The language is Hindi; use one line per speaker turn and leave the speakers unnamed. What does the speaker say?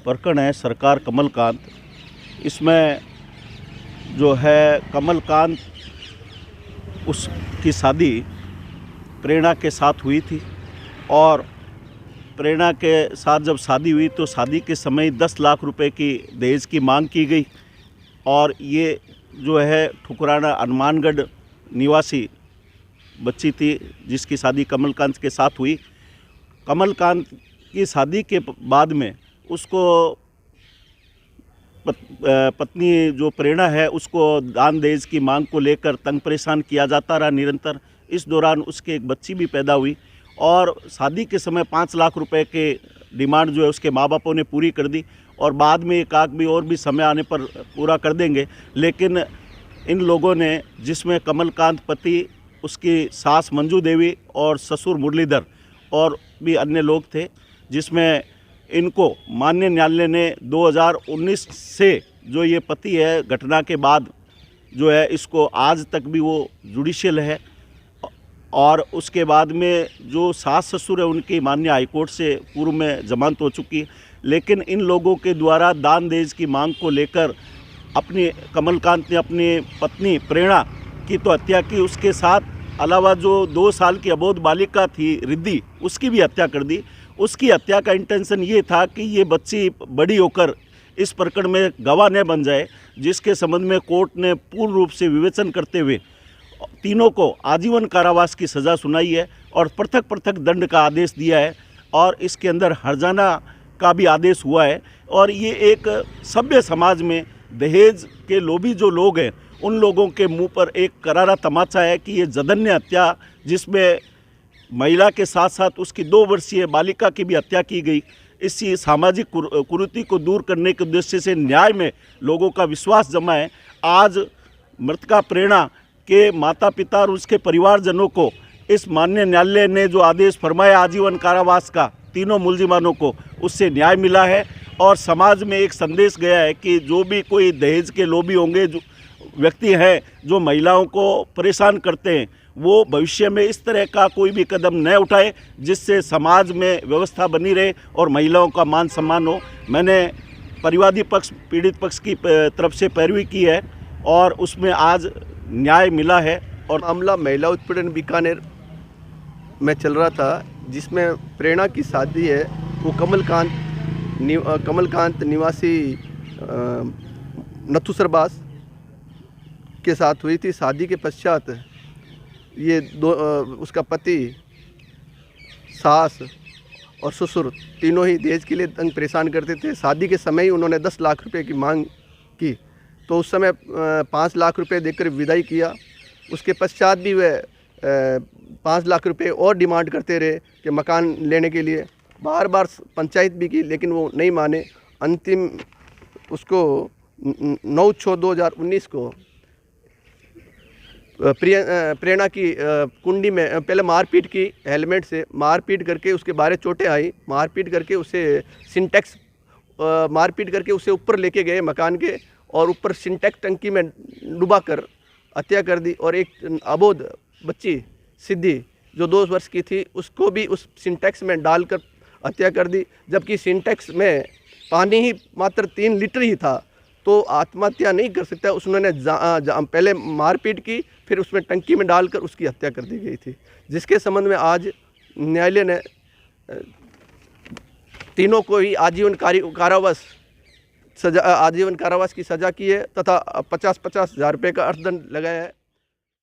प्रकरण है सरकार कमलकांत। इसमें जो है कमलकांत उसकी शादी प्रेरणा के साथ हुई थी और प्रेरणा के साथ जब शादी हुई तो शादी के समय 10 लाख रुपए की दहेज की मांग की गई और ये जो है ठुकराना हनुमानगढ़ निवासी बच्ची थी जिसकी शादी कमलकांत के साथ हुई। कमलकांत की शादी के बाद में उसको पत्नी जो प्रेरणा है उसको दान दहेज की मांग को लेकर तंग परेशान किया जाता रहा निरंतर। इस दौरान उसके एक बच्ची भी पैदा हुई और शादी के समय 5 लाख रुपए के डिमांड जो है उसके माँ बापों ने पूरी कर दी और बाद में एक आध भी और भी समय आने पर पूरा कर देंगे। लेकिन इन लोगों ने, जिसमें कमलकांत पति, उसकी सास मंजू देवी और ससुर मुरलीधर और भी अन्य लोग थे, जिसमें इनको माननीय न्यायालय ने 2019 से जो ये पति है घटना के बाद जो है इसको आज तक भी वो जुडिशियल है और उसके बाद में जो सास ससुर है उनकी माननीय हाईकोर्ट से पूर्व में जमानत हो चुकी है। लेकिन इन लोगों के द्वारा दान दहेज की मांग को लेकर कमलकांत ने अपनी पत्नी प्रेरणा की तो हत्या की, उसके साथ अलावा जो 2 साल की अबोध बालिका थी रिद्धि उसकी भी हत्या कर दी। उसकी हत्या का इंटेंशन ये था कि ये बच्ची बड़ी होकर इस प्रकरण में गवाह न बन जाए, जिसके संबंध में कोर्ट ने पूर्ण रूप से विवेचन करते हुए तीनों को आजीवन कारावास की सज़ा सुनाई है और पृथक पृथक दंड का आदेश दिया है और इसके अंदर हर्जाना का भी आदेश हुआ है। और ये एक सभ्य समाज में दहेज के लोभी जो लोग हैं उन लोगों के मुंह पर एक करारा तमाचा है कि ये जघन्य हत्या, जिसमें महिला के साथ साथ उसकी 2 वर्षीय बालिका की भी हत्या की गई, इसी सामाजिक कुरीति को दूर करने के उद्देश्य से न्याय में लोगों का विश्वास जमा है। आज मृतका प्रेरणा के माता पिता और उसके परिवारजनों को इस माननीय न्यायालय ने जो आदेश फरमाया आजीवन कारावास का तीनों मुलजिमानों को, उससे न्याय मिला है और समाज में एक संदेश गया है कि जो भी कोई दहेज के लोभी होंगे, जो व्यक्ति हैं जो महिलाओं को परेशान करते हैं, वो भविष्य में इस तरह का कोई भी कदम न उठाए जिससे समाज में व्यवस्था बनी रहे और महिलाओं का मान सम्मान हो। मैंने परिवादी पक्ष, पीड़ित पक्ष की तरफ से पैरवी की है और उसमें आज न्याय मिला है। और
मामला महिला उत्पीड़न बीकानेर में चल रहा था, जिसमें प्रेरणा की शादी है वो कमलकांत निवासी नथुसरबास के साथ हुई थी। शादी के पश्चात ये उसका पति, सास और ससुर तीनों ही दहेज के लिए तंग परेशान करते थे। शादी के समय ही उन्होंने 10 लाख रुपए की मांग की तो उस समय 5 लाख रुपए देकर विदाई किया। उसके पश्चात भी वे 5 लाख रुपए और डिमांड करते रहे कि मकान लेने के लिए। बार बार पंचायत भी की लेकिन वो नहीं माने। अंतिम उसको 9/6/2019 को प्रेरणा की कुंडी में पहले मारपीट की, हेलमेट से मारपीट करके उसके बारे चोटें आई, मारपीट करके उसे सिंटेक्स मारपीट करके उसे ऊपर लेके गए मकान के और ऊपर सिंटेक्स टंकी में डुबा कर हत्या कर दी। और एक अबोध बच्ची सिद्धि जो 2 वर्ष की थी उसको भी उस सिंटेक्स में डालकर हत्या कर दी, जबकि सिंटेक्स में पानी ही मात्र 3 लीटर ही था तो आत्महत्या नहीं कर सकता। उसने पहले मारपीट की, फिर उसमें टंकी में डालकर उसकी हत्या कर दी गई थी, जिसके संबंध में आज न्यायालय ने तीनों को ही आजीवन कारावास की सज़ा की है तथा 50,000 रुपये का अर्थदंड लगाया है।